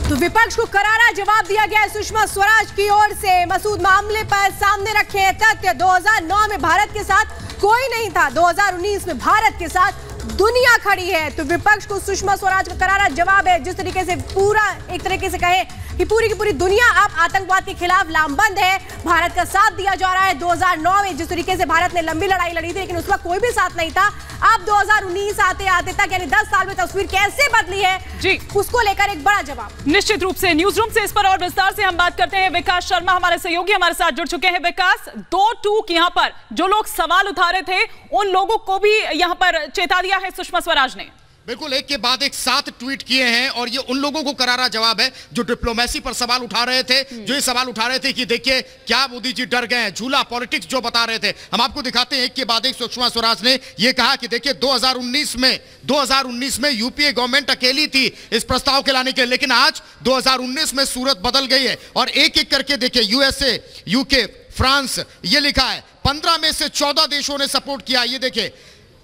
तो विपक्ष को करारा जवाब दिया गया सुषमा स्वराज की ओर से। मसूद मामले पर सामने रखे तथ्य, 2009 में भारत के साथ कोई नहीं था, 2019 में भारत के साथ दुनिया खड़ी है। तो विपक्ष को सुषमा स्वराज का करारा जवाब है। जिस तरीके से पूरा एक तरीके से कहे कि पूरी की पूरी दुनिया अब आतंकवाद के खिलाफ लामबंद है, भारत का साथ दिया जा रहा है। 2009 में जिस तरीके से भारत ने लंबी लड़ाई लड़ी थी लेकिन उस वक्त कोई भी साथ नहीं था, अब 2019 आते आते तक यानी 10 साल में तस्वीर कैसे बदली है जी, उसको लेकर एक बड़ा जवाब। निश्चित रूप से न्यूज रूम से इस पर और विस्तार से हम बात करते हैं। विकास शर्मा हमारे सहयोगी हमारे साथ जुड़ चुके हैं। विकास, 2 टूक यहाँ पर जो लोग सवाल उठा रहे थे उन लोगों को भी यहाँ पर चेता दिया है सुषमा स्वराज ने। बिल्कुल, एक के बाद एक 7 ट्वीट किए हैं और ये उन लोगों को करारा जवाब है जो डिप्लोमेसी पर सवाल उठा रहे थे, जो ये सवाल उठा रहे थे कि देखिए क्या मोदी जी डर गए हैं, झूला पॉलिटिक्स जो बता रहे थे। हम आपको दिखाते हैं एक के बाद एक। सुषमा स्वराज ने ये कहा कि देखिए 2019 में यूपीए गवर्नमेंट अकेली थी इस प्रस्ताव के लाने के लिए, लेकिन आज 2019 में सूरत बदल गई है। और एक एक करके देखिए, यूएसए, यूके, फ्रांस, ये लिखा है 15 में से 14 देशों ने सपोर्ट किया। ये देखिए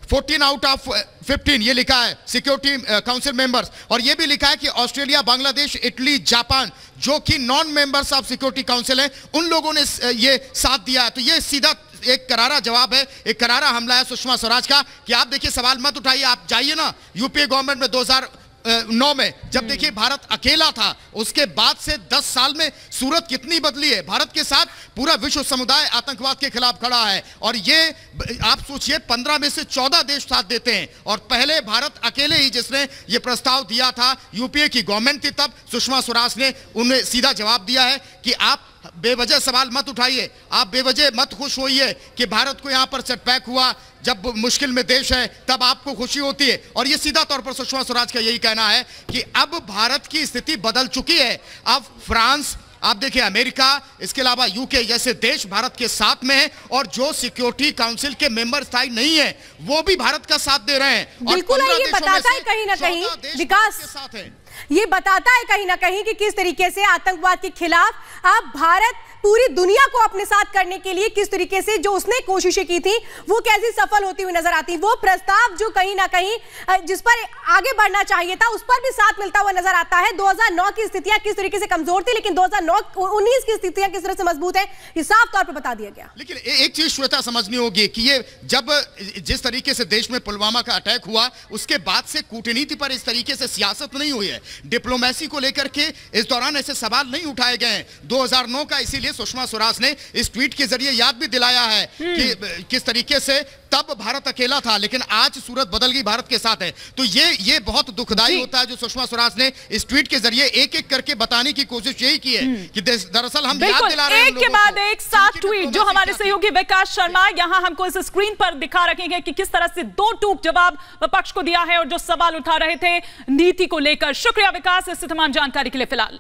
14 आउट ऑफ 15 ये लिखा है सिक्योरिटी काउंसिल मेंबर्स। और ये भी लिखा है कि ऑस्ट्रेलिया, बांग्लादेश, इटली, जापान जो कि non members of security council हैं, उन लोगों ने ये साथ दिया है। तो ये सीधा एक करारा जवाब है, एक करारा हमला है सुषमा स्वराज का कि आप देखिए सवाल मत उठाइए, आप जाइए ना यूपीए गवर्नमेंट में 2009 में जब देखिए भारत अकेला था, उसके बाद से 10 साल में सूरत कितनी बदली है। भारत के साथ पूरा विश्व समुदाय आतंकवाद के खिलाफ खड़ा है और ये आप सोचिए 15 में से 14 देश साथ देते हैं और पहले भारत अकेले ही जिसने ये प्रस्ताव दिया था, यूपीए की गवर्नमेंट थी तब। सुषमा स्वराज ने उन्हें सीधा जवाब दिया है कि आप बेवजह सवाल मत उठाइए, आप बेवजह मत खुश होइए कि भारत को यहां पर सेटबैक हुआ। जब मुश्किल में देश है तब आपको खुशी होती है। और ये सीधा तौर पर सुषमा स्वराज का यही कहना है कि अब भारत की स्थिति बदल चुकी है। अब फ्रांस, आप देखिए अमेरिका, इसके अलावा यूके जैसे देश भारत के साथ में हैं और जो सिक्योरिटी काउंसिल के मेंबर स्थायी नहीं है वो भी भारत का साथ दे रहे हैं। बिल्कुल, ये बताता है कहीं ना कहीं विकास के साथ है, ये बताता है कहीं ना कहीं कि किस तरीके से आतंकवाद के खिलाफ अब भारत पूरी दुनिया को अपने साथ करने के लिए किस तरीके से जो उसने कोशिशें की थी वो कैसी सफल होती हुई नजर आती। वो प्रस्ताव जो कहीं ना कहीं जिस पर आगे बढ़ना चाहिए था उस पर भी साथ मिलता हुआ नजर आता है। 2009 की स्थितियां किस तरीके से कमजोर थी लेकिन 2019 की स्थितियां किस तरह से मजबूत है, ये साफ तौर पर बता दिया गया। लेकिन एक चीज श्वेता समझनी होगी कि ये जब जिस तरीके से देश में पुलवामा का अटैक हुआ उसके बाद से कूटनीति पर इस तरीके से सियासत नहीं हुई है, डिप्लोमेसी को लेकर के इस दौरान ऐसे सवाल नहीं उठाए गए हैं 2009 का। इसीलिए सुषमा स्वराज ने इस ट्वीट के जरिए याद भी दिलाया है कि किस तरीके से तब भारत अकेला था लेकिन आज सूरत बदल गई, भारत के साथ है। तो ये बहुत दुखदाई होता है जो सुषमा स्वराज ने इस ट्वीट के जरिए एक एक करके बताने की कोशिश यही की है कि दरअसल हम याद दिला रहे हैं एक के बाद एक 7 ट्वीट जो हमारे सहयोगी विकास शर्मा यहां हमको इस स्क्रीन पर दिखा रखेंगे कि किस तरह से 2 टूक जवाब विपक्ष को दिया है और जो सवाल उठा रहे थे नीति को लेकर। शुक्रिया विकास इस तमाम जानकारी के लिए। फिलहाल